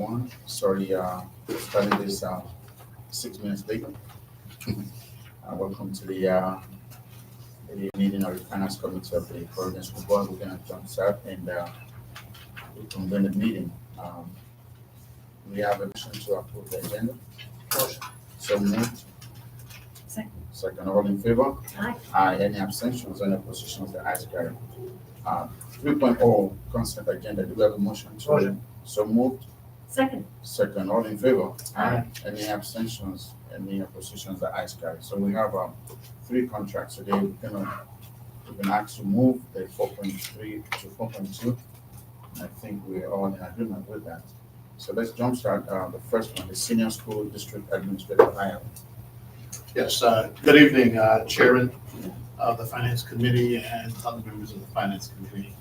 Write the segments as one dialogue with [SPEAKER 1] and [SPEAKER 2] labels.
[SPEAKER 1] everyone. Sorry, starting this 6 minutes late. Welcome to the meeting of the Finance Committee of the Providence School Board. We're going to jump start and we convene the meeting. We have a motion to approve the agenda.
[SPEAKER 2] Motion.
[SPEAKER 1] So moved.
[SPEAKER 3] Second.
[SPEAKER 1] Second, all in favor?
[SPEAKER 3] Aye.
[SPEAKER 1] Aye. Any abstentions? Any oppositions? The ayes carry. 3.0 consent agenda. Do we have a motion?
[SPEAKER 2] Motion.
[SPEAKER 1] So moved.
[SPEAKER 3] Second.
[SPEAKER 1] Second, all in favor?
[SPEAKER 3] Aye.
[SPEAKER 1] Any abstentions? Any oppositions? The ayes carry. So we have 3 contracts today. We've been asked to move the 4.3 to 4.2. I think we're all in agreement with that. So let's jumpstart the first one, the Senior School District Administrative hire.
[SPEAKER 2] Yes, good evening, Chairman of the Finance Committee and other members of the Finance Committee.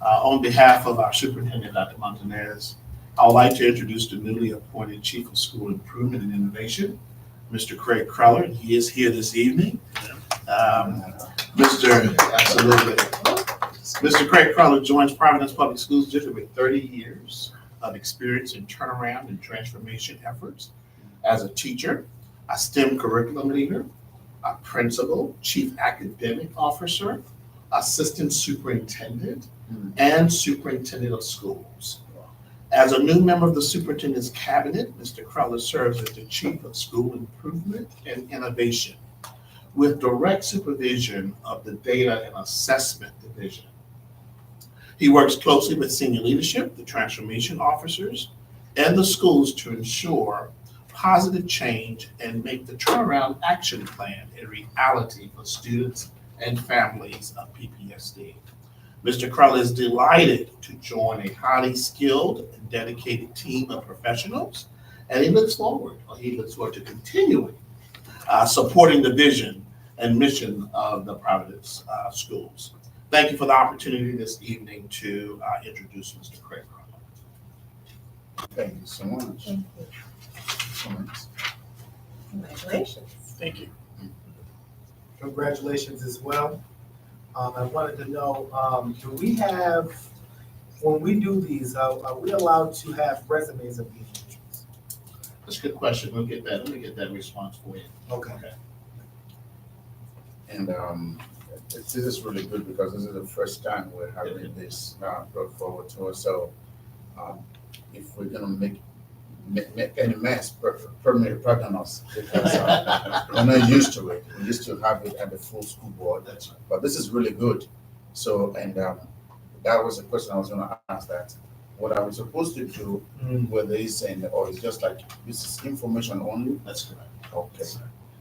[SPEAKER 2] On behalf of our Superintendent, Dr. Montanez, I would like to introduce the newly appointed Chief of School Improvement and Innovation, Mr. Craig Cruller. He is here this evening. Absolutely. Mr. Craig Cruller joins Providence Public Schools District with 30 years of experience in turnaround and transformation efforts as a teacher, a STEM curriculum leader, a principal, chief academic officer, assistant superintendent, and superintendent of schools. As a new member of the superintendent's cabinet, Mr. Cruller serves as the chief of school improvement and innovation with direct supervision of the data and assessment division. He works closely with senior leadership, the transformation officers, and the schools to ensure positive change and make the turnaround action plan a reality for students and families of PPSD. Mr. Cruller is delighted to join a highly skilled and dedicated team of professionals, and he looks forward to continuing supporting the vision and mission of the Providence schools. Thank you for the opportunity this evening to introduce Mr. Craig Cruller.
[SPEAKER 1] Thank you so much.
[SPEAKER 3] Thank you. Congratulations.
[SPEAKER 2] Thank you.
[SPEAKER 4] Congratulations as well. I wanted to know, do we have, when we do these, are we allowed to have resumes of these individuals?
[SPEAKER 2] That's a good question. We'll get that. Let me get that response for you.
[SPEAKER 4] Okay.
[SPEAKER 1] And this is really good because this is the first time we're having this brought forward to us. So if we're going to make any mess, pardon us, because we're not used to it. We used to have it at the full school board.
[SPEAKER 2] That's right.
[SPEAKER 1] But this is really good. So, and that was a question I was going to ask, that what are we supposed to do with this, and or it's just like this is information only?
[SPEAKER 2] That's correct.
[SPEAKER 1] Okay.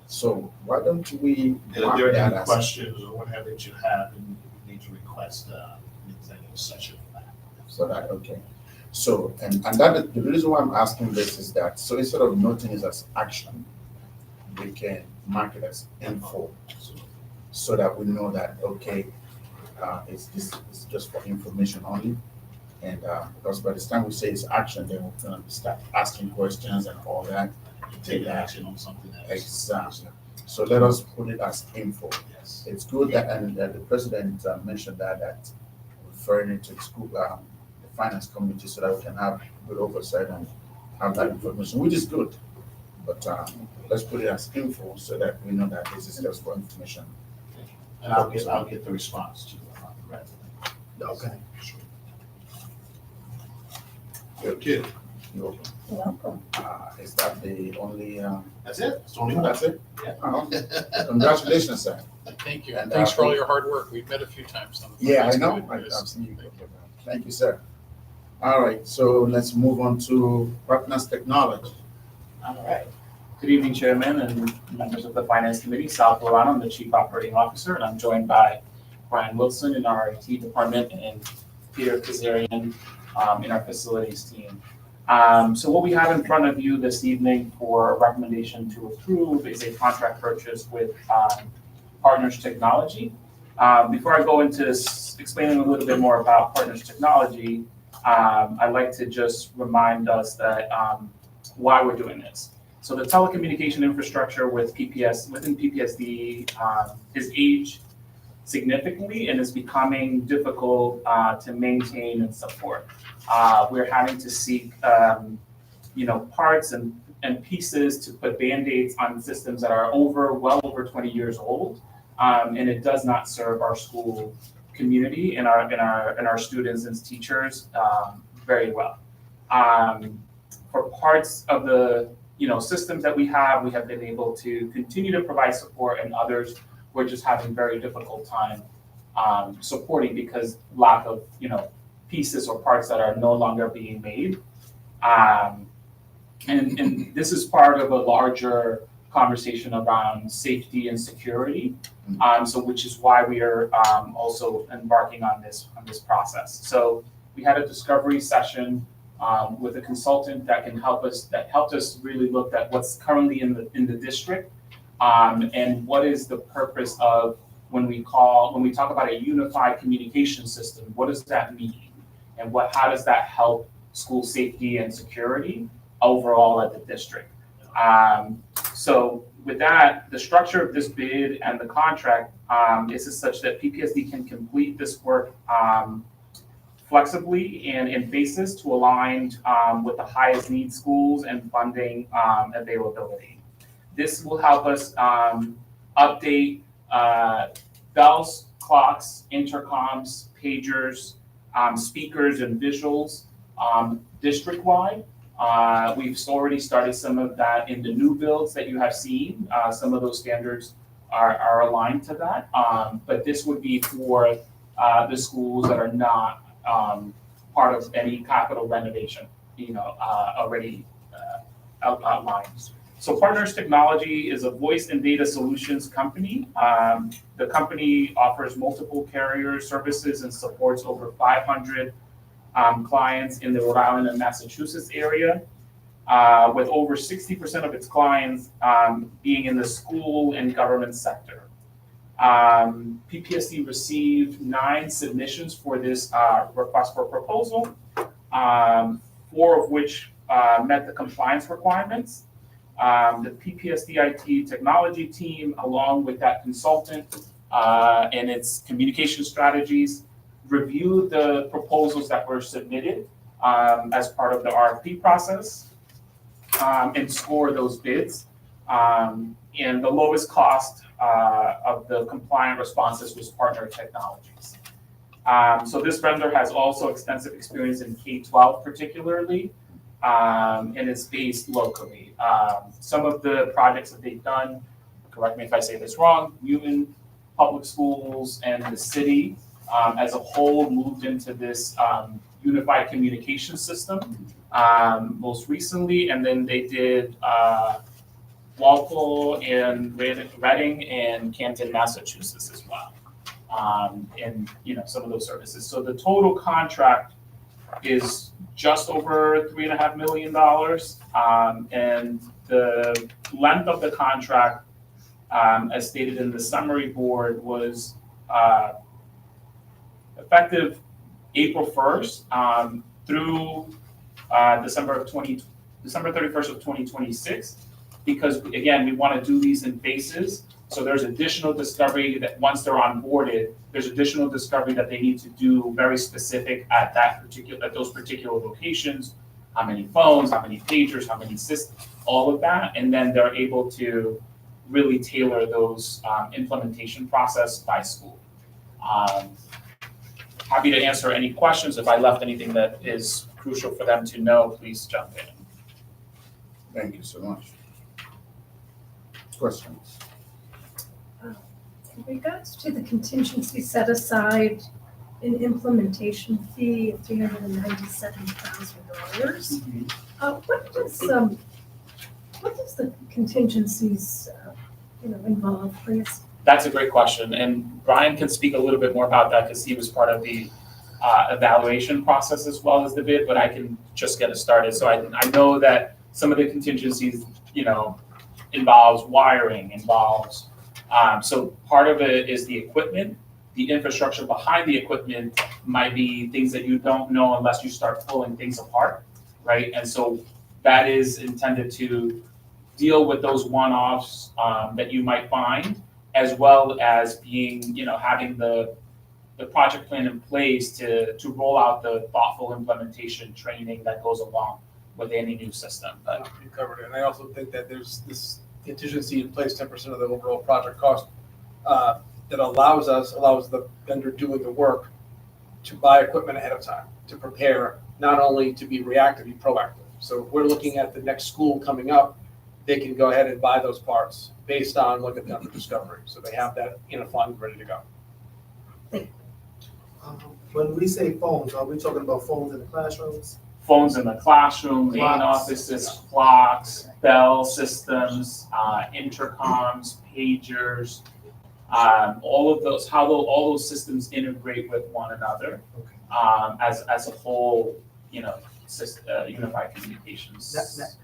[SPEAKER 1] So why don't we
[SPEAKER 2] And if
[SPEAKER 1] mark
[SPEAKER 2] there are
[SPEAKER 1] that
[SPEAKER 2] any
[SPEAKER 1] as
[SPEAKER 2] questions or whatever that you have, then you need to request an executive session for that.
[SPEAKER 1] so that okay? So and that the reason why I'm asking this is that so instead of noting it as action, we can mark it as info, so that we know that okay, it's just for information only. And because by the time we say it's action, then we're gonna start asking questions and all that.
[SPEAKER 2] Take action on something else.
[SPEAKER 1] Exactly. So let us put it as info.
[SPEAKER 2] Yes.
[SPEAKER 1] It's good that, and the president mentioned that referring it to the school, the finance committee, so that we can have good oversight and have that information, which is good. But let's put it as info so that we know that this is just for information.
[SPEAKER 2] And I'll get the response to the resident.
[SPEAKER 4] Okay.
[SPEAKER 2] Okay.
[SPEAKER 1] You're welcome.
[SPEAKER 3] You're welcome.
[SPEAKER 1] Is that the only?
[SPEAKER 2] That's it. That's the only one.
[SPEAKER 1] That's it.
[SPEAKER 2] Yeah.
[SPEAKER 1] Okay. Congratulations, sir.
[SPEAKER 5] Thank you.
[SPEAKER 1] And,
[SPEAKER 5] Thanks for all your hard work. We've met a few times on the
[SPEAKER 1] Yeah, I
[SPEAKER 5] Finance
[SPEAKER 1] know.
[SPEAKER 5] Committee.
[SPEAKER 1] I've seen you. Thank you, sir. All right, so let's move on to Partners Technology.
[SPEAKER 6] All right. Good evening, Chairman and members of the Finance Committee. Sal Polano, I'm the Chief Operating Officer, and I'm joined by Brian Wilson in our IT department and Peter Kazarian in our facilities team. So what we have in front of you this evening for a recommendation to approve is a contract purchase with Partners Technology. Before I go into explaining a little bit more about Partners Technology, I'd like to just remind us that why we're doing this. So the telecommunication infrastructure within PPSD is age significantly and is becoming difficult to maintain and support. We're having to seek parts and pieces to put Band-Aids on systems that are well over 20 years old. And it does not serve our school community and our students and teachers very well. For parts of the systems that we have been able to continue to provide support, and others we're just having very difficult time supporting because lack of pieces or parts that are no longer being made. And this is part of a larger conversation around safety and security. So which is why we are also embarking on this process. So we had a discovery session with a consultant that helped us really look at what's currently in the district, and what is the purpose of when we talk about a unified communication system, what does that mean? And how does that help school safety and security overall at the district? So with that, the structure of this bid and the contract is such that PPSD can complete this work flexibly and in phases to align with the highest need schools and funding availability. This will help us update bells, clocks, intercoms, pagers, speakers, and visuals district-wide. We've already started some of that in the new builds that you have seen. Some of those standards are aligned to that, but this would be for the schools that are not part of any capital renovation, already outlined. So Partners Technology is a voice and data solutions company. The company offers multiple carrier services and supports over 500 clients in the Rhode Island and Massachusetts area, with over 60% of its clients being in the school and government sector. PPSD received 9 submissions for this request for proposal, 4 of which met the compliance requirements. The PPSD IT technology team, along with that consultant and its communication strategies, reviewed the proposals that were submitted as part of the RFP process and score those bids. And the lowest cost of the compliant responses was Partner Technologies. So this vendor has also extensive experience in K-12 particularly, and is based locally. Some of the projects that they've done, correct me if I say this wrong, Newman Public Schools and the city as a whole moved into this unified communication system most recently, and then they did Walpole and Reading and Canton, Massachusetts as well, and some of those services. So the total contract is just over $3.5 million, and the length of the contract, as stated in the summary board, was effective April 1st through December 31st of 2026, because again, we want to do these in phases. So there's additional discovery that once they're onboarded, there's additional discovery that they need to do very specific at those particular locations. How many phones, how many pagers, how many systems, all of that, and then they're able to really tailor those implementation process by school. Happy to answer any questions. If I left anything that is crucial for them to know, please jump in.
[SPEAKER 1] Thank you so much. Questions?
[SPEAKER 3] In regards to the contingency set aside, an implementation fee of $397,000, what does the contingencies involve, please?
[SPEAKER 6] That's a great question, and Brian can speak a little bit more about that because he was part of the evaluation process as well as the bid, but I can just get us started. So I know that some of the contingencies, involves wiring, so part of it is the equipment. The infrastructure behind the equipment might be things that you don't know unless you start pulling things apart, right? And so that is intended to deal with those one-offs that you might find, as well as being, having the project plan in place to roll out the thoughtful implementation training that goes along with any new system. But
[SPEAKER 7] You covered it, and I also think that there's this contingency in place, 10% of the overall project cost, that allows the vendor doing the work to buy equipment ahead of time, to prepare, not only to be reactive, be proactive. So if we're looking at the next school coming up, they can go ahead and buy those parts based on what they've done for discovery. So they have that in a fund ready to go.
[SPEAKER 4] When we say phones, are we talking about phones in the classrooms?
[SPEAKER 6] phones in the classroom, main
[SPEAKER 4] Clocks.
[SPEAKER 6] offices, clocks, bell systems, intercoms, pagers, all of those, all those systems integrate with one another as a whole, unified communications.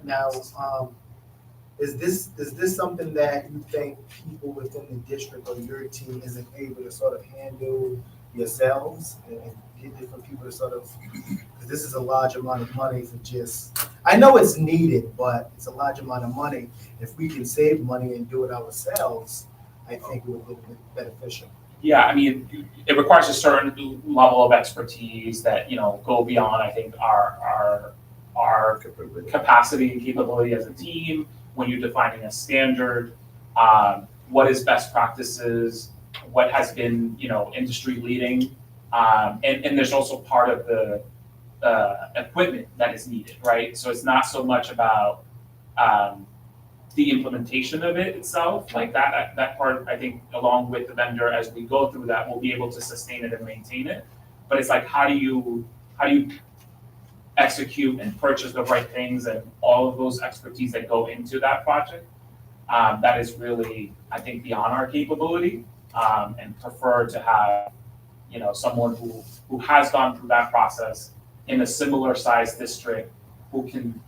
[SPEAKER 4] Now, is this something that you think people within the district or your team isn't able to sort of handle yourselves and get different people to sort of, because this is a large amount of money for just, I know it's needed, but it's a large amount of money. If we can save money and do it ourselves, I think it would be beneficial.
[SPEAKER 6] Yeah, I mean, it requires a certain level of expertise that, go beyond, I think, our capacity and capability as a team when you're defining a standard, what is best practices, what has been, industry leading. And there's also part of the equipment that is needed, right? So it's not so much about the implementation of it itself, like that part, I think, along with the vendor, as we go through that, we'll be able to sustain it and maintain it. But it's like, how do you execute and purchase the right things and all of those expertise that go into that project? That is really, I think, beyond our capability, and prefer to have, someone who has gone through that process in a similar size district, who can,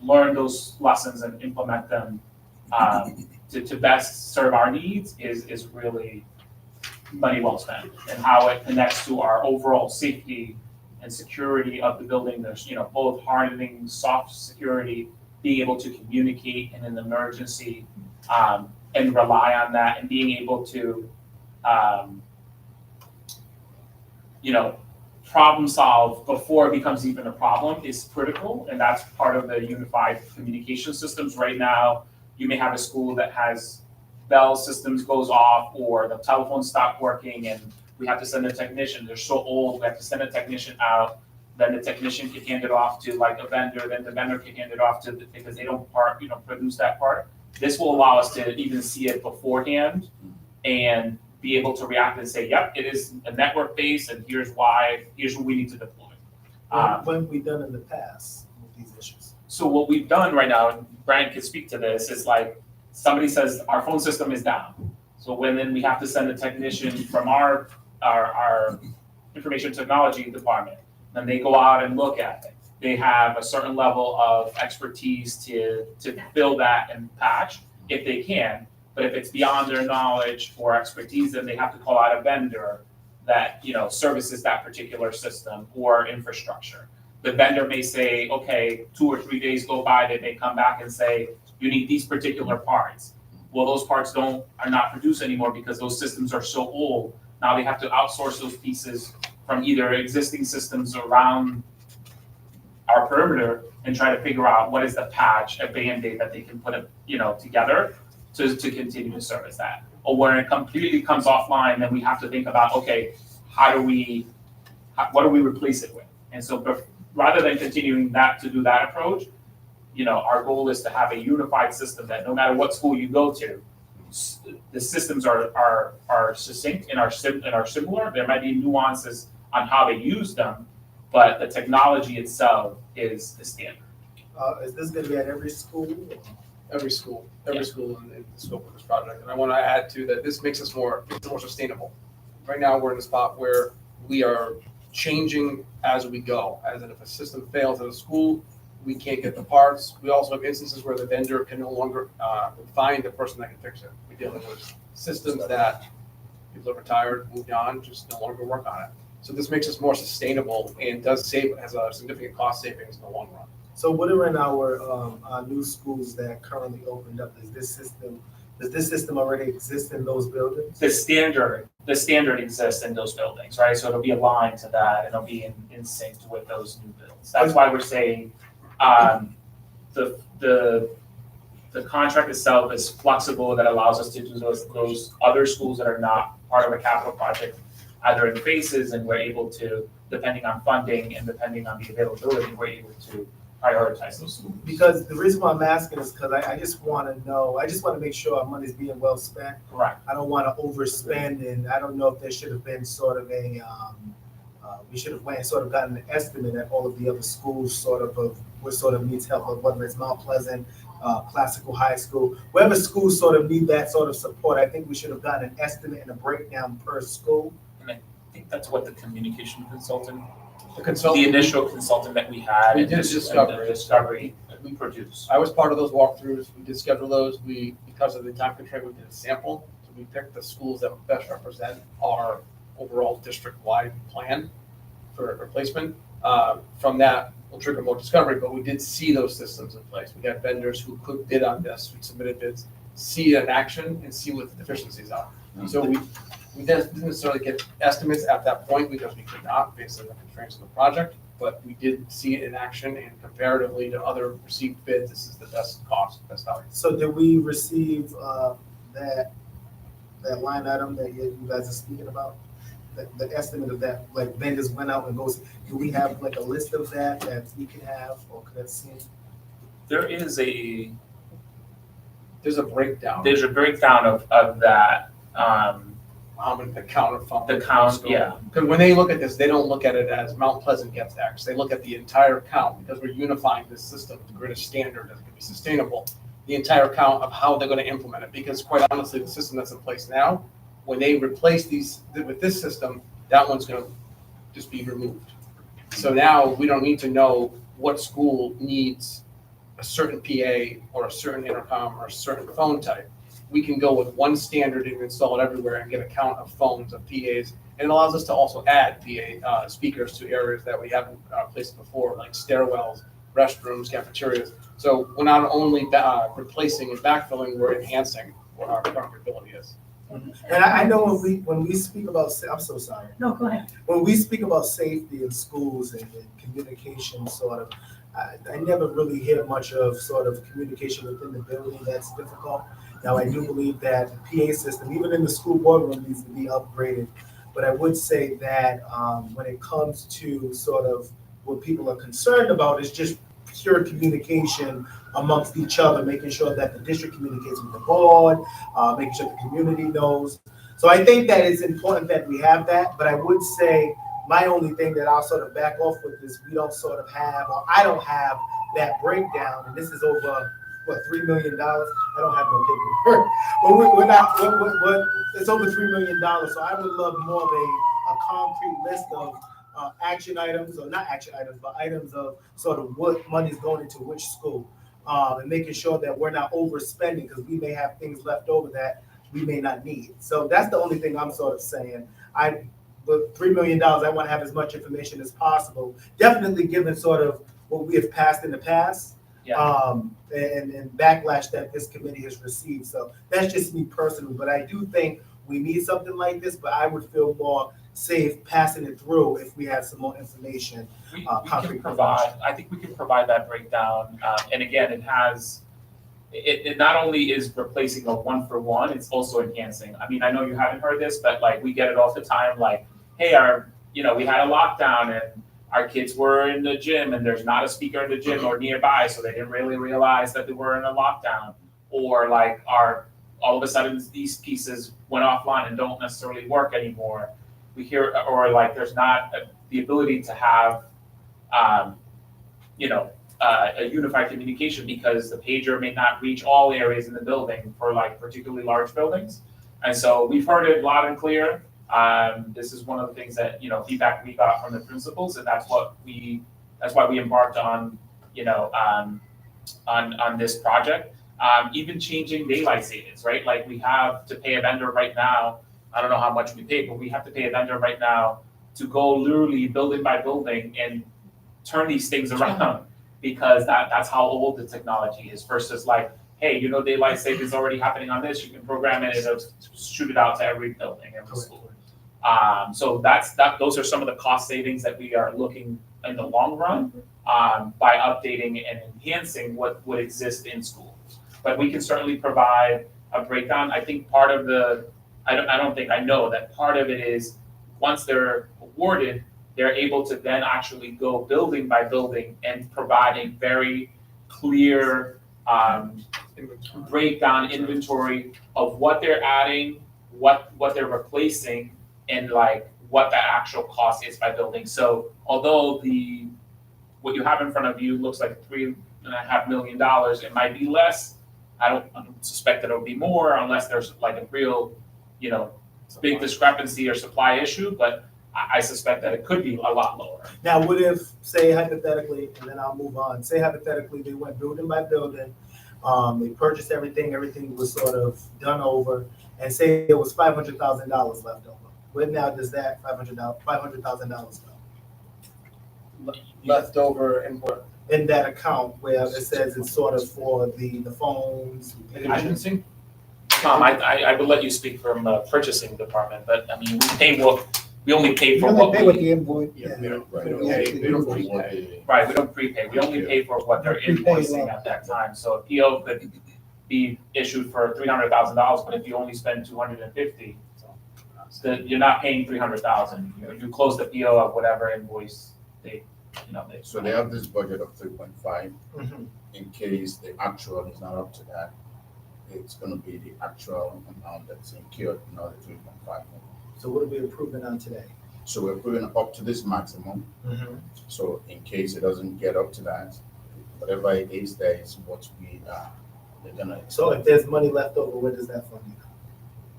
[SPEAKER 6] learn those lessons and implement them to best serve our needs is really money well spent. And how it connects to our overall safety and security of the building. There's, both hardening, soft security, being able to communicate in an emergency, and rely on that, and being able to, problem solve before it becomes even a problem is critical. And that's part of the unified communication systems. Right now, you may have a school that has bell systems goes off, or the telephone stopped working, and we have to send a technician. They're so old, we have to send a technician out. Then the technician can hand it off to like a vendor. Then the vendor can hand it off to because they don't produce that part. This will allow us to even see it beforehand and be able to react and say, yep, it is a network base, and here's why. Here's what we need to deploy.
[SPEAKER 4] What have we done in the past with these issues?
[SPEAKER 6] So what we've done right now, and Brian can speak to this, is like somebody says our phone system is down. So then we have to send a technician from our information technology department. Then they go out and look at it. They have a certain level of expertise to build that and patch if they can. But if it's beyond their knowledge or expertise, then they have to call out a vendor that services that particular system or infrastructure. The vendor may say, okay, 2 or 3 days go by, they may come back and say, you need these particular parts. Well, those parts are not produced anymore because those systems are so old. Now they have to outsource those pieces from either existing systems around our perimeter and try to figure out what is the patch, a Band-Aid that they can put together to continue to service that. Or when it completely comes offline, then we have to think about, okay, what do we replace it with? And so rather than continuing to do that approach, our goal is to have a unified system that no matter what school you go to, the systems are succinct and are similar. There might be nuances on how they use them, but the technology itself is the standard.
[SPEAKER 4] Is this going to be at every school?
[SPEAKER 7] Every school in the scope of this project. And I want to add to that, this makes us more sustainable. Right now, we're in a spot where we are changing as we go. As in, if a system fails at a school, we can't get the parts. We also have instances where the vendor can no longer find the person that can fix it. We're dealing with systems that people are retired, moved on, just no longer work on it. So this makes us more sustainable and has a significant cost savings in the long run.
[SPEAKER 4] So what are in our new schools that currently opened up? Is this system Does this system already exist in those buildings?
[SPEAKER 6] The standard exists in those buildings, right? So it'll be aligned to that, and it'll be in sync with those new builds. That's why we're saying, the contract itself is flexible, that allows us to do those other schools that are not part of a capital project, either in phases, and we're able to, depending on funding and depending on the availability, we're able to prioritize those schools.
[SPEAKER 4] Because the reason why I'm asking is because I just want to know, I just want to make sure our money's being well spent.
[SPEAKER 6] Correct.
[SPEAKER 4] I don't want to overspend, and I don't know if there should have been sort of we should have went and sort of gotten an estimate at all of the other schools sort of what sort of needs help, whether it's Mount Pleasant, Classical High School, whatever schools sort of need that sort of support. I think we should have gotten an estimate and a breakdown per school.
[SPEAKER 6] I think that's what the communication consultant,
[SPEAKER 7] The
[SPEAKER 6] the
[SPEAKER 7] consultant,
[SPEAKER 6] initial consultant that we had.
[SPEAKER 7] We
[SPEAKER 6] and
[SPEAKER 7] did
[SPEAKER 6] just- and
[SPEAKER 7] discovery.
[SPEAKER 6] the discovery that we produced.
[SPEAKER 7] I was part of those walkthroughs. We did schedule those. Because of the time constraint, we did a sample. So we picked the schools that best represent our overall district-wide plan for replacement. From that, we'll trigger more discovery, but we did see those systems in place. We got vendors who could bid on this, we submitted bids, see it in action and see what the deficiencies are. So we didn't necessarily get estimates at that point because we could not based on the constraints of the project, but we did see it in action, and comparatively to other received bids, this is the best cost, best value.
[SPEAKER 4] So did we receive that line item that you guys are speaking about? The estimate of that, like vendors went out and goes, do we have like a list of that we can have or could have seen?
[SPEAKER 6] There's a
[SPEAKER 7] breakdown.
[SPEAKER 6] breakdown of that,
[SPEAKER 7] How many, the count of funds.
[SPEAKER 6] the count, yeah.
[SPEAKER 7] Because when they look at this, they don't look at it as Mount Pleasant gets X. They look at the entire count, because we're unifying this system to create a standard that can be sustainable. The entire count of how they're going to implement it, because quite honestly, the system that's in place now, when they replace these with this system, that one's going to just be removed. So now we don't need to know what school needs a certain PA or a certain intercom or a certain phone type. We can go with one standard and install it everywhere and get a count of phones, of PAs. And it allows us to also add PA speakers to areas that we haven't placed before, like stairwells, restrooms, cafeterias. So we're not only replacing and backfilling, we're enhancing what our current ability is.
[SPEAKER 4] And I know when we speak about, I'm so sorry.
[SPEAKER 3] No, go ahead.
[SPEAKER 4] When we speak about safety in schools and communication sort of, I never really hear much of sort of communication within the building. That's difficult. Now, I do believe that the PA system, even in the school boardroom, needs to be upgraded. But I would say that when it comes to sort of what people are concerned about is just pure communication amongst each other, making sure that the district communicates with the board, making sure the community knows. So I think that it's important that we have that, but I would say my only thing that I'll sort of back off with is we don't sort of have, or I don't have that breakdown, and this is over, what, $3 million? I don't have no paperwork, but we're not, it's over $3 million, so I would love more of a concrete list of action items, or not action items, but items of sort of what money's going into which school, and making sure that we're not overspending, because we may have things left over that we may not need. So that's the only thing I'm sort of saying. With $3 million, I want to have as much information as possible, definitely given sort of what we have passed in the past, and backlash that this committee has received. So that's just me personally, but I do think we need something like this, but I would feel more safe passing it through if we had some more information.
[SPEAKER 6] We
[SPEAKER 4] Concrete
[SPEAKER 6] can provide, I think we can provide that breakdown. And again, it not only is replacing a one-for-one, it's also enhancing. I mean, I know you haven't heard this, but like we get it all the time, like, hey, we had a lockdown and our kids were in the gym and there's not a speaker in the gym or nearby, so they didn't really realize that they were in a lockdown. Or like all of a sudden these pieces went offline and don't necessarily work anymore. We hear, or like there's not the ability to have, a unified communication because the pager may not reach all areas in the building for like particularly large buildings. And so we've heard it loud and clear. This is one of the things that, feedback we got from the principals, and that's why we embarked on, on this project. Even changing daylight savings, right? Like we have to pay a vendor right now. I don't know how much we pay, but we have to pay a vendor right now to go literally building by building and turn these things around because that's how old the technology is versus like, hey, daylight savings is already happening on this, you can program it, it'll shoot it out to every building, every school. So those are some of the cost savings that we are looking in the long run, by updating and enhancing what would exist in schools. But we can certainly provide a breakdown. I think part of I know that part of it is, once they're awarded, they're able to then actually go building by building and provide a very clear, breakdown inventory of what they're adding, what they're replacing, and like what that actual cost is by building. So although what you have in front of you looks like $3.5 million, it might be less. I don't suspect that it'll be more unless there's like a real, big discrepancy or supply issue, but I suspect that it could be a lot lower.
[SPEAKER 4] Now, what if, say hypothetically, and then I'll move on, say hypothetically, they went building by building, they purchased everything was sort of done over, and say there was $500,000 left over. Where now does that $500,000 go?
[SPEAKER 7] Left over and what?
[SPEAKER 4] In that account where it says it's sort of for the phones.
[SPEAKER 7] Contingency?
[SPEAKER 6] Tom, I would let you speak from the purchasing department, but I mean, we only pay for what
[SPEAKER 8] Pay with
[SPEAKER 6] we,
[SPEAKER 8] the invoice.
[SPEAKER 7] Yeah, we don't,
[SPEAKER 1] Right.
[SPEAKER 7] we don't pay, we don't prepay.
[SPEAKER 6] right, we don't prepay, we only pay for what they're
[SPEAKER 8] Prepay
[SPEAKER 6] invoicing
[SPEAKER 8] loan.
[SPEAKER 6] at that time. So a PO could be issued for $300,000, but if you only spend $250, you're not paying $300,000. You close the PO of whatever invoice they.
[SPEAKER 1] So they have this budget of 3.5.
[SPEAKER 4] Mhm.
[SPEAKER 1] In case the actual is not up to that, it's gonna be the actual amount that's incurred, not the 3.5.
[SPEAKER 4] So what are we approving on today?
[SPEAKER 1] So we're putting up to this maximum. So in case it doesn't get up to that, whatever it is, there is what they're gonna.
[SPEAKER 4] So if there's money left over, where does that fund go?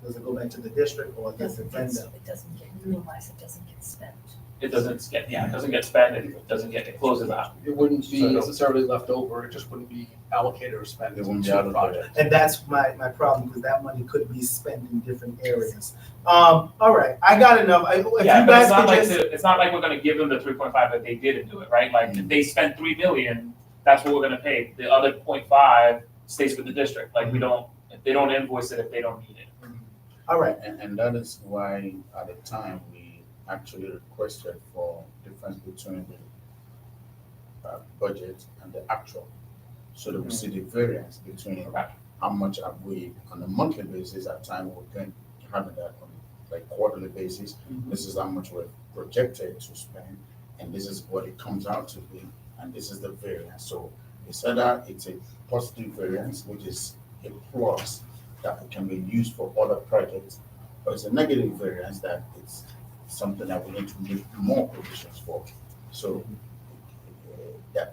[SPEAKER 4] Does it go back to the district or does it end up?
[SPEAKER 3] It doesn't get utilized, it doesn't get spent.
[SPEAKER 6] It doesn't get spent, it closes out.
[SPEAKER 7] It wouldn't be
[SPEAKER 6] So-
[SPEAKER 7] necessarily left over, it just wouldn't be allocated or spent
[SPEAKER 1] It
[SPEAKER 7] to
[SPEAKER 1] wouldn't be
[SPEAKER 7] the
[SPEAKER 1] allocated.
[SPEAKER 7] project.
[SPEAKER 4] And that's my problem, because that money could be spent in different areas. All right, I got enough. If you
[SPEAKER 6] Yeah, but
[SPEAKER 4] guys
[SPEAKER 6] it's not
[SPEAKER 4] could
[SPEAKER 6] like
[SPEAKER 4] just,
[SPEAKER 6] it's not like we're gonna give them the 3.5 if they didn't do it, right? Like if they spent 3 million, that's what we're gonna pay. The other 0.5 stays with the district. Like if they don't invoice it if they don't need it.
[SPEAKER 4] all right,
[SPEAKER 1] And that is why at the time we actually requested for difference between the budget and the actual. So that we see the variance between
[SPEAKER 6] Correct.
[SPEAKER 1] how much have we on a monthly basis at time we're going having that on like quarterly basis. This is how much we're projected to spend, and this is what it comes out to be, and this is the variance. So it's either it's a positive variance, which is a plus that can be used for other projects, or it's a negative variance that it's something that we need to make more provisions for. So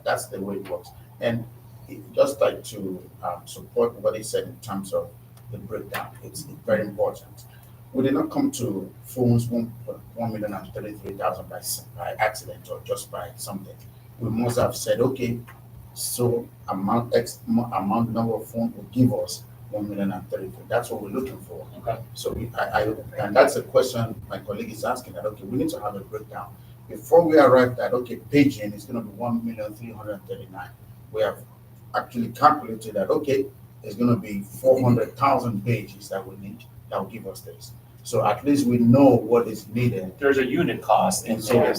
[SPEAKER 1] that's the way it works. And just like to support what he said in terms of the breakdown, it's very important. We did not come to phones 1,033,000 by accident or just by something. We must have said, okay, so amount number of phones will give us 1,033,000. That's what we're looking for.
[SPEAKER 6] Okay.
[SPEAKER 1] So and that's a question my colleague is asking, that okay, we need to have a breakdown before we arrive at okay, paging is going to be 1,339,000. We have actually calculated that okay, it's going to be 400,000 pages that we need that will give us this. So at least we know what is needed.
[SPEAKER 6] There's a unit cost in
[SPEAKER 1] And so
[SPEAKER 6] there.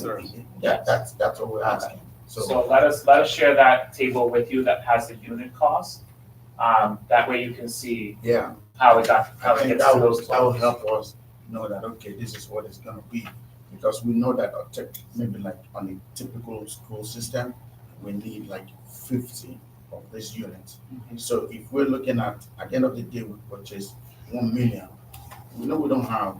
[SPEAKER 1] that's what we're asking.
[SPEAKER 6] So let us share that table with you that has the unit cost. That way you can see
[SPEAKER 1] Yeah,
[SPEAKER 6] how
[SPEAKER 1] I
[SPEAKER 6] it
[SPEAKER 1] think
[SPEAKER 6] gets
[SPEAKER 1] that
[SPEAKER 6] to
[SPEAKER 1] will
[SPEAKER 6] those
[SPEAKER 1] help
[SPEAKER 6] totals.
[SPEAKER 1] us know that okay, this is what it's going to be, because we know that maybe like on a typical school system, we need like 50 of these units. So if we're looking at the end of the day, we purchase 1 million. We know we don't have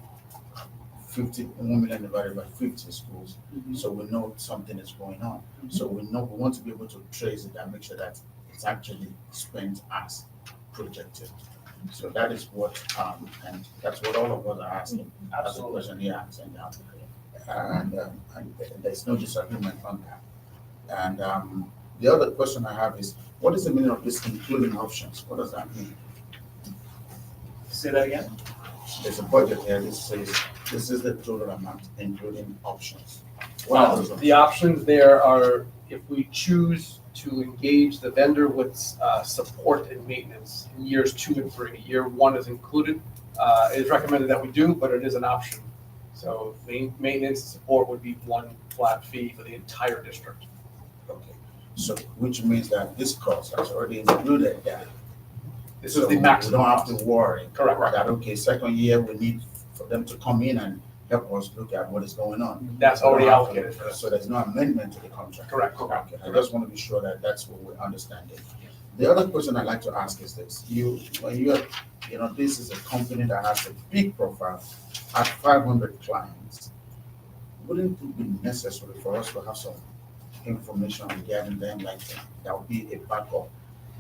[SPEAKER 1] 1 million divided by 50 schools, so we know something is going on. So we know we want to be able to trace it and make sure that it's actually spent as projected. So that is what, and that's what all of us are asking. That's the question he asked, and there's no disagreement on that. And the other question I have is, what is the meaning of this including options? What does that mean?
[SPEAKER 6] Say that again?
[SPEAKER 1] There's a budget here. This says this is the total amount including options. What are those
[SPEAKER 7] The
[SPEAKER 1] options?
[SPEAKER 7] options there are, if we choose to engage the vendor with support and maintenance in years 2 and 3. Year 1 is included. It is recommended that we do, but it is an option. So maintenance and support would be one flat fee for the entire district.
[SPEAKER 1] Okay, so which means that this cost has already included that.
[SPEAKER 7] This
[SPEAKER 1] So
[SPEAKER 7] is the
[SPEAKER 1] we
[SPEAKER 7] maximum.
[SPEAKER 1] don't have to worry.
[SPEAKER 7] Correct.
[SPEAKER 1] That, okay, second year, we need for them to come in and help us look at what is going on.
[SPEAKER 7] That's
[SPEAKER 1] We don't
[SPEAKER 7] already
[SPEAKER 1] have to-
[SPEAKER 7] allocated for this.
[SPEAKER 1] So there's no amendment to the contract.
[SPEAKER 7] Correct.
[SPEAKER 1] Okay, I just want to be sure that that's what we're understanding. The other question I'd like to ask is this: this is a company that has a big profile at 500 clients. Wouldn't it be necessary for us to have some information regarding them, like that would be a backup?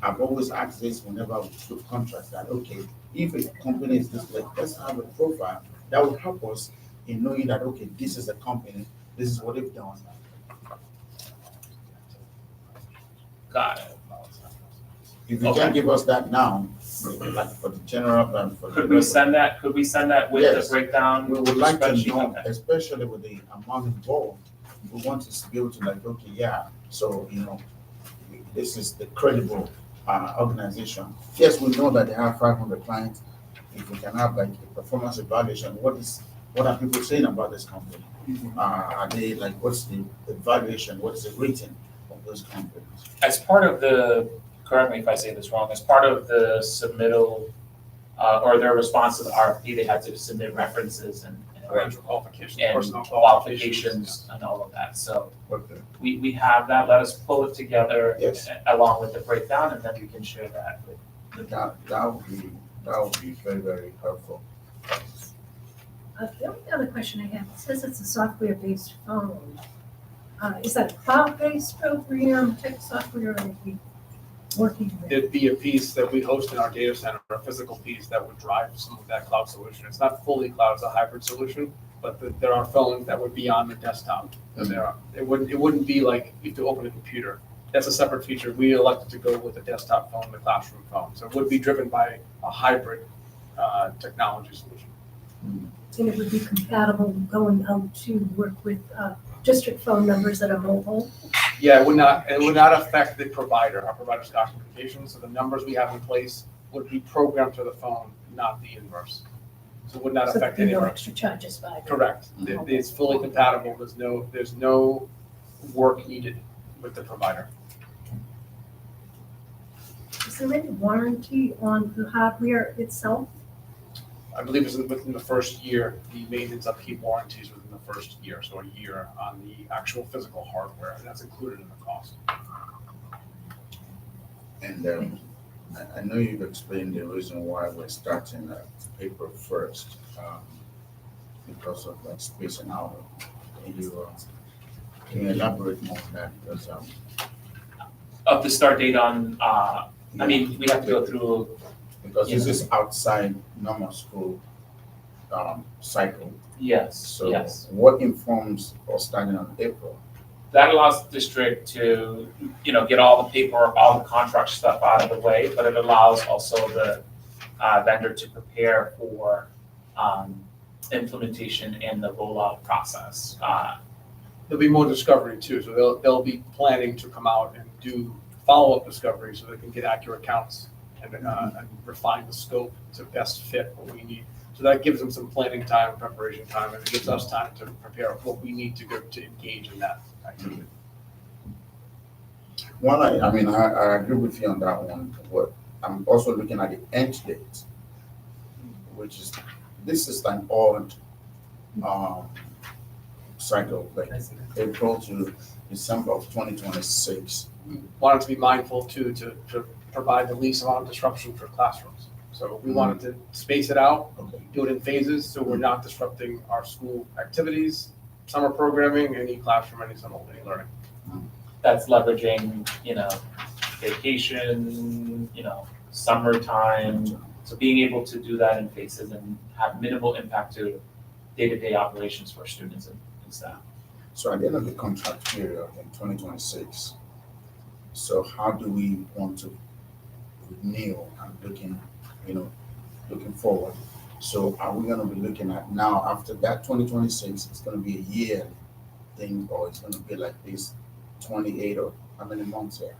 [SPEAKER 1] I've always asked this whenever we do contracts that, okay, if a company is this big, let's have a profile that would help us in knowing that, okay, this is a company, this is what they've done.
[SPEAKER 6] Got it.
[SPEAKER 1] If you
[SPEAKER 6] Okay.
[SPEAKER 1] can give us that now, like for the general plan, for the.
[SPEAKER 6] Could we send that with
[SPEAKER 1] Yes.
[SPEAKER 6] the breakdown?
[SPEAKER 1] We would like to
[SPEAKER 6] spreadsheet?
[SPEAKER 1] know,
[SPEAKER 6] Okay.
[SPEAKER 1] especially with the amount involved, we want to be able to like, okay, yeah, so, this is the credible organization. Yes, we know that they have 500 clients. If we can have like a performance evaluation, what are people saying about this company? Are they like, what's the evaluation, what is the rating of those companies?
[SPEAKER 6] As part of the, correct me if I say this wrong, as part of the submittal, or their response to the RFP, they had to submit references and
[SPEAKER 7] Qualifications,
[SPEAKER 6] and
[SPEAKER 7] personal
[SPEAKER 6] qualifications and all of that. So
[SPEAKER 1] Okay.
[SPEAKER 6] we have that. Let us pull it together
[SPEAKER 1] Yes.
[SPEAKER 6] along with the breakdown, and then we can share that with
[SPEAKER 1] That would be very, very helpful.
[SPEAKER 3] The only other question I have, it says it's a software-based phone. Is that a cloud-based program, tech software, or are we working with?
[SPEAKER 7] There'd be a piece that we host in our data center, a physical piece that would drive some of that cloud solution. It's not fully cloud, it's a hybrid solution, but there are phones that would be on the desktop. And it wouldn't be like you have to open a computer. That's a separate feature. We elected to go with the desktop phone, the classroom phone. So it would be driven by a hybrid technology solution.
[SPEAKER 3] And it would be compatible going out to work with district phone numbers that are mobile?
[SPEAKER 7] Yeah, it would not affect the provider. Our provider's Cox Communications, so the numbers we have in place would be programmed to the phone, not the inverse. So it would not
[SPEAKER 3] So
[SPEAKER 7] affect
[SPEAKER 3] there'd be no
[SPEAKER 7] anyone.
[SPEAKER 3] extra charges by it?
[SPEAKER 7] Correct. It's fully compatible. There's no work needed with the provider.
[SPEAKER 3] Is there any warranty on the hardware itself?
[SPEAKER 7] I believe it's within the first year, the maintenance upkeep warranties within the first year, so a year on the actual physical hardware, and that's included in the cost.
[SPEAKER 1] And I know you've explained the reason why we're starting April 1st, because of like spacing out. Can you elaborate more on that? Because
[SPEAKER 6] of the start date on, I mean, we have to go through,
[SPEAKER 1] because this is outside normal school cycle.
[SPEAKER 6] yes,
[SPEAKER 1] So
[SPEAKER 6] yes.
[SPEAKER 1] what informs us starting on April?
[SPEAKER 6] That allows the district to, get all the paperwork, all the contract stuff out of the way, but it allows also the vendor to prepare for implementation and the rollout process.
[SPEAKER 7] There'll be more discovery too, so they'll be planning to come out and do follow-up discovery so they can get accurate counts and refine the scope to best fit what we need. So that gives them some planning time, preparation time, and it gives us time to prepare what we need to go to engage in that activity.
[SPEAKER 1] Well, I agree with you on that one. What I'm also looking at the end date, which is this is an odd cycle, like April to December of 2026.
[SPEAKER 7] We wanted to be mindful too, to provide the least amount of disruption for classrooms. So we wanted to space it out,
[SPEAKER 1] Okay.
[SPEAKER 7] do it in phases, so we're not disrupting our school activities, summer programming, any classroom, any simultaneous learning.
[SPEAKER 6] That's leveraging, vacation, summertime. So being able to do that in phases and have minimal impact to day-to-day operations for students and staff.
[SPEAKER 1] So at the end of the contract period in 2026, so how do we want to renew and looking forward? So are we going to be looking at now after that 2026, it's going to be a year thing, or it's going to be like this 28 or how many months here?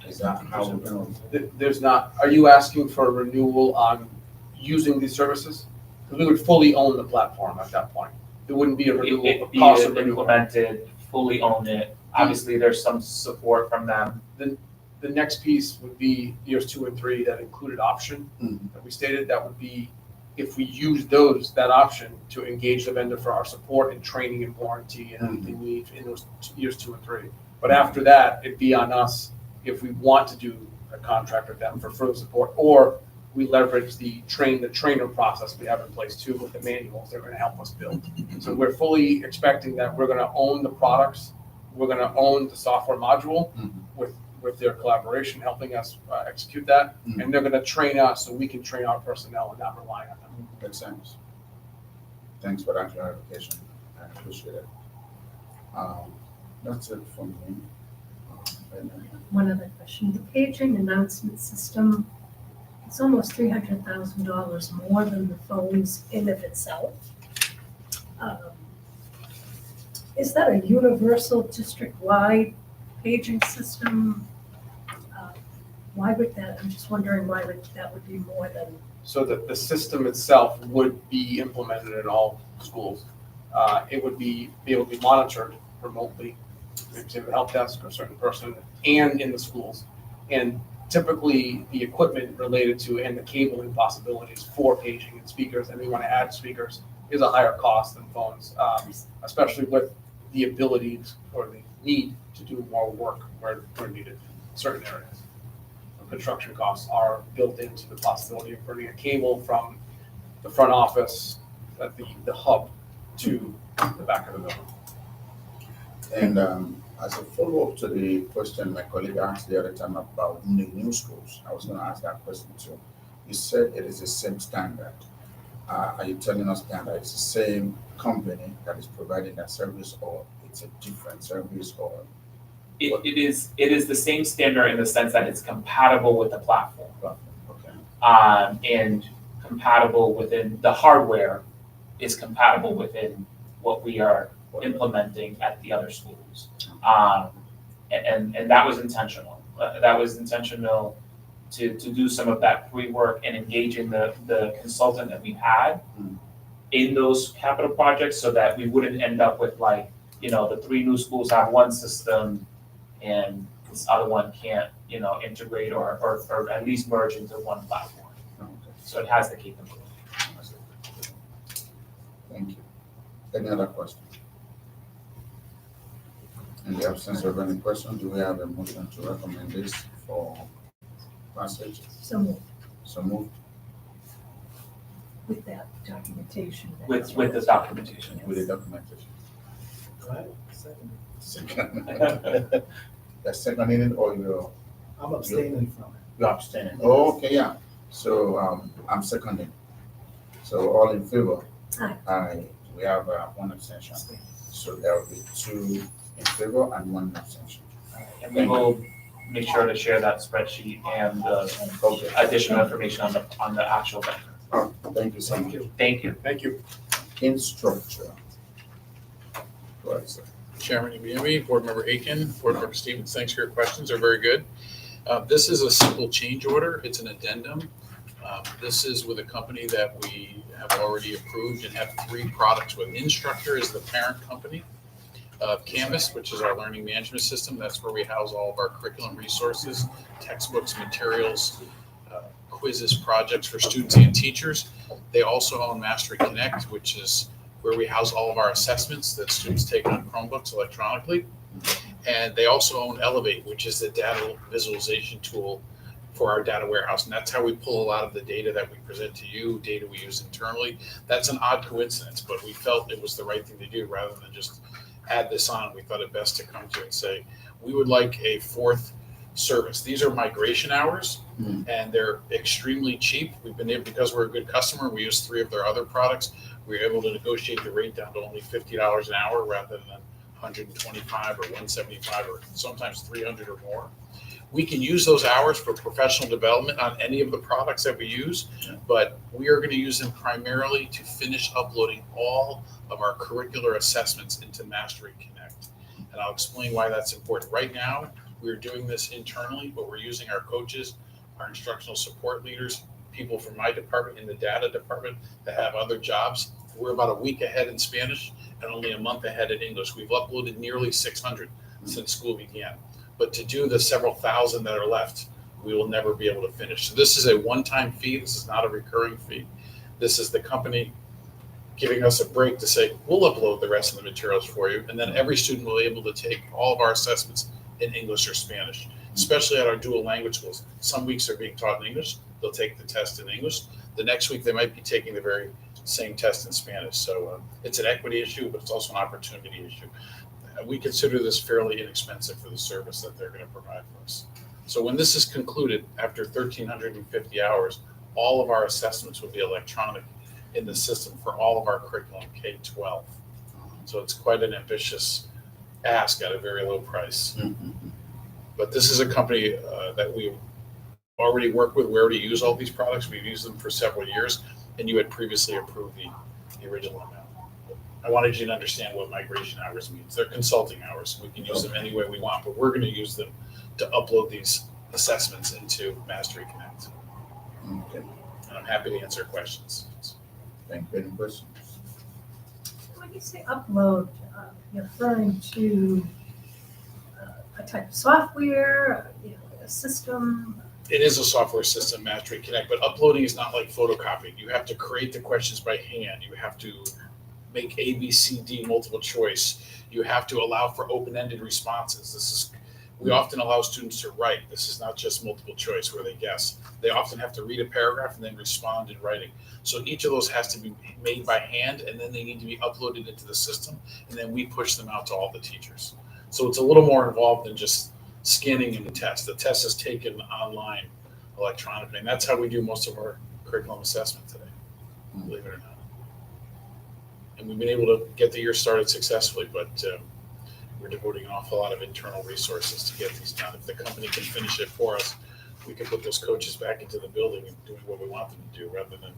[SPEAKER 1] Is that how we're gonna?
[SPEAKER 7] There's not, are you asking for a renewal on using these services? Because we would fully own the platform at that point. It wouldn't be a renewal,
[SPEAKER 6] It
[SPEAKER 7] a
[SPEAKER 6] be
[SPEAKER 7] cost of renewal.
[SPEAKER 6] implemented, fully own it. Obviously, there's some support from them.
[SPEAKER 7] The next piece would be years 2 and 3, that included option
[SPEAKER 1] Mhm.
[SPEAKER 7] that we stated. That would be if we use that option to engage the vendor for our support and training and warranty and everything we need in those years 2 and 3. But after that, it'd be on us if we want to do a contract with them for further support, or we leverage the trainer process we have in place too with the manuals they're gonna help us build. So we're fully expecting that we're gonna own the products, we're gonna own the software module with their collaboration, helping us execute that, and they're gonna train us so we can train our personnel and not rely on them.
[SPEAKER 1] Makes sense. Thanks for that clarification. I appreciate it. That's it from me. And,
[SPEAKER 3] One other question, the paging announcement system, it's almost $300,000 more than the phones in of itself. Is that a universal district-wide paging system? Why would that, I'm just wondering why that would be more than,
[SPEAKER 7] So that the system itself would be implemented in all schools. It would be able to be monitored remotely, maybe say the help desk or a certain person, and in the schools. And typically, the equipment related to and the cabling possibilities for paging and speakers, and we want to add speakers, is a higher cost than phones, especially with the ability or the need to do more work where needed in certain areas. Construction costs are built into the possibility of bringing a cable from the front office at the hub to the back of the building.
[SPEAKER 1] And as a follow-up to the question my colleague asked the other time about new schools, I was going to ask that question too. You said it is the same standard. Are you telling us that it's the same company that is providing that service, or it's a different service, or?
[SPEAKER 6] It is the same standard in the sense that it's compatible with the platform.
[SPEAKER 1] Okay.
[SPEAKER 6] And compatible within, the hardware is compatible within what we are implementing at the other schools. And that was intentional. That was intentional to do some of that pre-work and engage in the consultant that we've had in those capital projects so that we wouldn't end up with the 3 new schools have one system and this other one can't, integrate or at least merge into one platform.
[SPEAKER 1] Okay.
[SPEAKER 6] So it has the capability.
[SPEAKER 1] Thank you. Any other questions? In the absence of any questions, do we have a motion to recommend this for passage?
[SPEAKER 3] so
[SPEAKER 1] Moved.
[SPEAKER 3] with that documentation.
[SPEAKER 6] With the documentation.
[SPEAKER 1] With the documentation.
[SPEAKER 4] Go ahead, second.
[SPEAKER 1] Second. That's seconding it, or you're
[SPEAKER 4] I'm abstaining from it.
[SPEAKER 1] abstaining? Oh, okay, yeah. So I'm seconding. So all in favor?
[SPEAKER 3] Aye.
[SPEAKER 1] Aye. We have 1 abstention. So there will be 2 in favor and 1 abstention.
[SPEAKER 6] And we will make sure to share that spreadsheet and the
[SPEAKER 1] Okay.
[SPEAKER 6] additional information on the actual vendor.
[SPEAKER 1] Oh, thank you so much.
[SPEAKER 6] Thank you.
[SPEAKER 7] Thank you.
[SPEAKER 1] In structure. Go ahead, sir.
[SPEAKER 5] Chairman Yamiami, Board Member Aiken, Board Member Stevens, thanks for your questions. They're very good. This is a simple change order. It's an addendum. This is with a company that we have already approved and have 3 products with. Instructor is the parent company of Canvas, which is our learning management system. That's where we house all of our curriculum resources, textbooks, materials, quizzes, projects for students and teachers. They also own Mastery Connect, which is where we house all of our assessments that students take on Chromebooks electronically. And they also own Elevate, which is the data visualization tool for our data warehouse. And that's how we pull a lot of the data that we present to you, data we use internally. That's an odd coincidence, but we felt it was the right thing to do rather than just add this on. We thought it best to come to you and say, we would like a 4th service. These are migration hours, and they're extremely cheap. We've been able, because we're a good customer, we use 3 of their other products. We were able to negotiate the rate down to only $50 an hour rather than 125 or 175 or sometimes 300 or more. We can use those hours for professional development on any of the products that we use, but we are going to use them primarily to finish uploading all of our curricular assessments into Mastery Connect. And I'll explain why that's important. Right now, We're doing this internally, but we're using our coaches, our instructional support leaders, people from my department in the data department that have other jobs. We're about a week ahead in Spanish and only a month ahead in English. We've uploaded nearly 600 since school began. But to do the several thousand that are left, we will never be able to finish. So this is a one-time fee. This is not a recurring fee. This is the company giving us a break to say, we'll upload the rest of the materials for you. And then every student will be able to take all of our assessments in English or Spanish, especially at our dual language schools. Some weeks are being taught in English. They'll take the test in English. The next week, they might be taking the very same test in Spanish. So it's an equity issue, but it's also an opportunity issue. We consider this fairly inexpensive for the service that they're going to provide for us. So when this is concluded, after 1,350 hours, all of our assessments will be electronic in the system for all of our curriculum K-12. So it's quite an ambitious ask at a very low price. But this is a company that we already work with. We already use all these products. We've used them for several years, and you had previously approved the original amount. I wanted you to understand what migration hours means. They're consulting hours. We can use them any way we want, but we're going to use them to upload these assessments into Mastery Connect.
[SPEAKER 1] Okay,
[SPEAKER 5] And I'm happy to answer questions.
[SPEAKER 1] thank you. Any questions?
[SPEAKER 3] When you say upload, you're referring to a type of software, a system?
[SPEAKER 5] It is a software system, Mastery Connect, but uploading is not like photocopying. You have to create the questions by hand. You have to make A, B, C, D multiple choice. You have to allow for open-ended responses. We often allow students to write. This is not just multiple choice where they guess. They often have to read a paragraph and then respond in writing. So each of those has to be made by hand, and then they need to be uploaded into the system, and then we push them out to all the teachers. So it's a little more involved than just scanning in the test. The test is taken online electronically, and that's how we do most of our curriculum assessment today, believe it or not. And we've been able to get the year started successfully, but we're devoting an awful lot of internal resources to get these done. If the company can finish it for us, we can put those coaches back into the building and doing what we want them to do rather than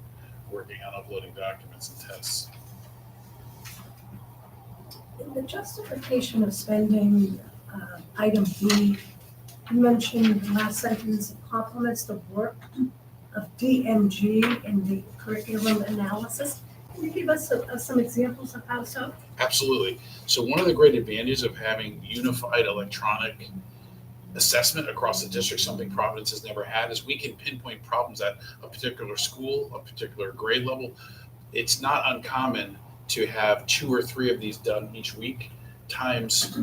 [SPEAKER 5] working on uploading documents and tests.
[SPEAKER 3] In the justification of spending, item B, you mentioned in the last sentence, it complements the work of DMG in the curriculum analysis. Can you give us some examples of how so?
[SPEAKER 5] Absolutely. So one of the great advantages of having unified electronic assessment across the district, something Providence has never had, is we can pinpoint problems at a particular school, a particular grade level. It's not uncommon to have 2 or 3 of these done each week, times,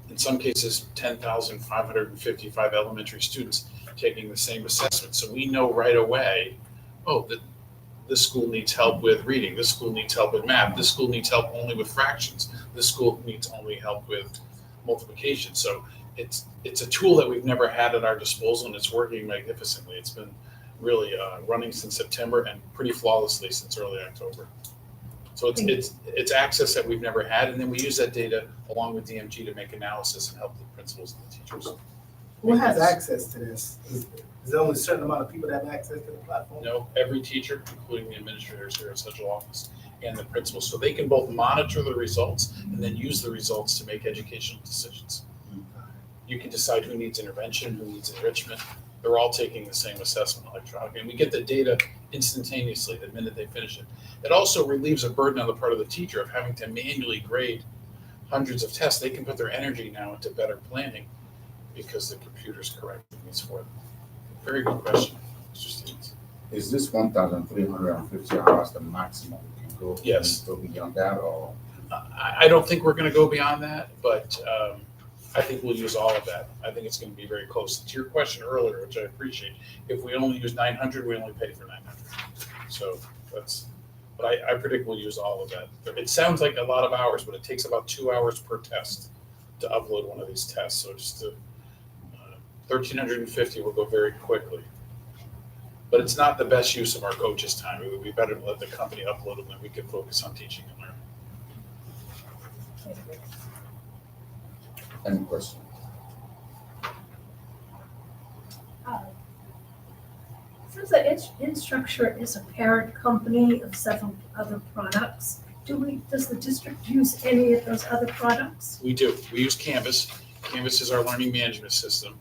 [SPEAKER 5] in some cases, 10,555 elementary students taking the same assessment. So we know right away, that this school needs help with reading, this school needs help with math, this school needs help only with fractions, this school needs only help with multiplication. So it's a tool that we've never had at our disposal, and it's working magnificently. It's been really running since September and pretty flawlessly since early October. So it's access that we've never had, and then we use that data along with DMG to make analysis and help the principals and the teachers.
[SPEAKER 4] Who has access to this? Is there only a certain amount of people that have access to the platform?
[SPEAKER 5] No, every teacher, including the administrators here at central office and the principals, so they can both monitor the results and then use the results to make educational decisions. You can decide who needs intervention, who needs enrichment. They're all taking the same assessment electronically, and we get the data instantaneously the minute they finish it. It also relieves a burden on the part of the teacher of having to manually grade hundreds of tests. They can put their energy now into better planning because the computer's correcting these for them. Very good question, Mr. Stevens.
[SPEAKER 1] Is this 1,350 hours the maximum we can go?
[SPEAKER 5] Yes.
[SPEAKER 1] Go beyond that, or?
[SPEAKER 5] I don't think we're going to go beyond that, but I think we'll use all of that. I think it's going to be very close. To your question earlier, which I appreciate, if we only use 900, we only pay for 900. So but I predict we'll use all of that. It sounds like a lot of hours, but it takes about 2 hours per test to upload one of these tests. So just 1,350 will go very quickly. But it's not the best use of our coaches' time. It would be better to let the company upload them and we could focus on teaching and learning.
[SPEAKER 1] Any question?
[SPEAKER 3] Since the Instructure is a parent company of several other products, does the district use any of those other products?
[SPEAKER 5] We do. We use Canvas. Canvas is our learning management system.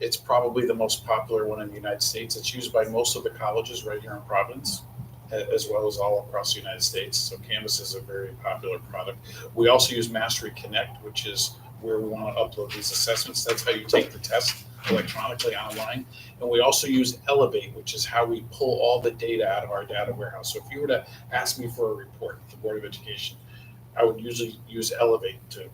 [SPEAKER 5] It's probably the most popular one in the United States. It's used by most of the colleges right here in Providence, as well as all across the United States. So Canvas is a very popular product. We also use Mastery Connect, which is where we want to upload these assessments. That's how you take the test electronically online. And we also use Elevate, which is how we pull all the data out of our data warehouse. So if you were to ask me for a report, the Board of Education, I would usually use Elevate to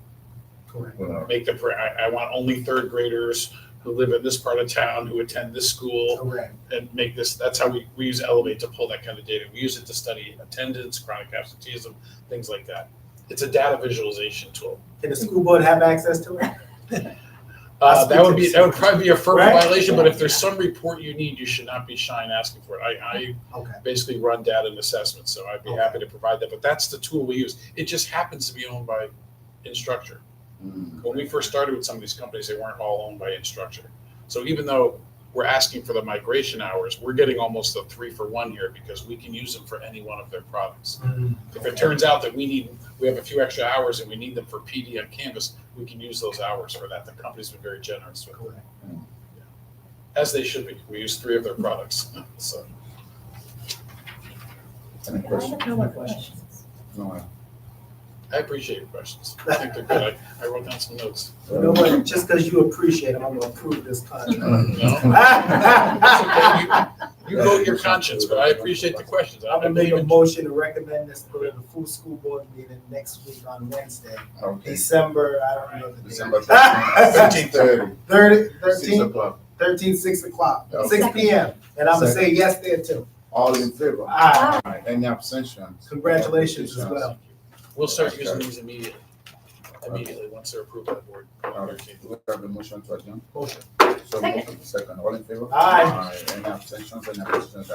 [SPEAKER 5] make I want only third graders who live in this part of town, who attend this school,
[SPEAKER 4] Correct.
[SPEAKER 5] and make this, that's how we use Elevate to pull that kind of data. We use it to study attendance, chronic absenteeism, things like that. It's a data visualization tool.
[SPEAKER 4] Can the school board have access to it?
[SPEAKER 5] That would probably be a FERPA
[SPEAKER 4] Right.
[SPEAKER 5] violation, but if there's some report you need, you should not be shy in asking for it. I
[SPEAKER 4] Okay.
[SPEAKER 5] basically run data and assessment, so I'd be happy to provide that, but that's the tool we use. It just happens to be owned by Instructure. When we first started with some of these companies, they weren't all owned by Instructure. So even though we're asking for the migration hours, we're getting almost a 3-for-1 here because we can use them for any one of their products. If it turns out that we have a few extra hours and we need them for PD on Canvas, we can use those hours for that. The company's been very generous with it.
[SPEAKER 4] Correct.
[SPEAKER 5] As they should be. We use 3 of their products. So
[SPEAKER 1] Any
[SPEAKER 3] I
[SPEAKER 1] questions?
[SPEAKER 3] have no more questions.
[SPEAKER 1] No.
[SPEAKER 5] I appreciate your questions. I think they're good. I wrote down some notes.
[SPEAKER 4] You know what, just because you appreciate them, I'm gonna approve this contract.
[SPEAKER 5] No? It's okay. You vote your conscience, but I appreciate the questions.
[SPEAKER 4] I'm gonna make a motion to recommend this to the full school board meeting next week on Wednesday,
[SPEAKER 1] Okay.
[SPEAKER 4] December, I don't know the date.
[SPEAKER 1] December 13th, 6
[SPEAKER 4] 13,
[SPEAKER 1] o'clock.
[SPEAKER 4] 6 o'clock,
[SPEAKER 1] Okay.
[SPEAKER 4] 6 PM, and I'm gonna say yes there too.
[SPEAKER 1] All in favor?
[SPEAKER 4] Aye.
[SPEAKER 1] Aye. Any abstentions?
[SPEAKER 4] Congratulations as well.
[SPEAKER 5] We'll start using these immediately once they're approved by the board.
[SPEAKER 1] Okay. Do we have a motion to adjourn?
[SPEAKER 4] Motion.
[SPEAKER 1] So moved. Second. All in favor?
[SPEAKER 4] Aye.
[SPEAKER 1] Any abstentions? Any questions?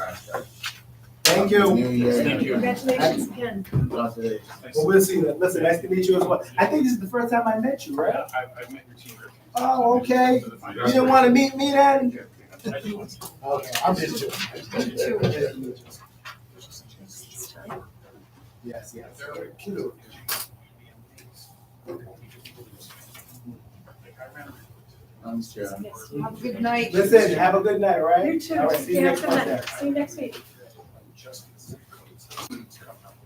[SPEAKER 4] Thank you.
[SPEAKER 1] New Year.
[SPEAKER 5] Thank you.
[SPEAKER 3] Congratulations again.
[SPEAKER 1] Okay.
[SPEAKER 4] Well, we'll see you. Listen, nice to meet you as well. I think this is the first time I met you, right?
[SPEAKER 5] I've met your team.
[SPEAKER 4] Oh, okay. You didn't want to meet me then?
[SPEAKER 5] I do.
[SPEAKER 4] Okay, I'm just joking. Yes, yes.
[SPEAKER 3] Have a good night.
[SPEAKER 4] Listen, have a good night, all right?
[SPEAKER 3] You too.
[SPEAKER 4] All right, see you
[SPEAKER 3] Yeah,
[SPEAKER 4] next
[SPEAKER 3] good night.
[SPEAKER 4] Monday.
[SPEAKER 3] See you next week.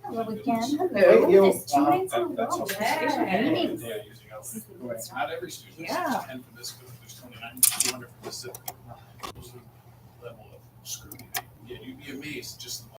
[SPEAKER 8] Hello again.
[SPEAKER 4] Thank
[SPEAKER 8] Hello.
[SPEAKER 4] you.
[SPEAKER 8] It's 2 nights in a row.
[SPEAKER 3] Yeah.
[SPEAKER 8] Meetings.
[SPEAKER 5] Not every student.
[SPEAKER 8] Yeah.
[SPEAKER 5] 10 for this group, there's 29, 200 for this. Level of scrutiny. Yeah, you'd be amazed just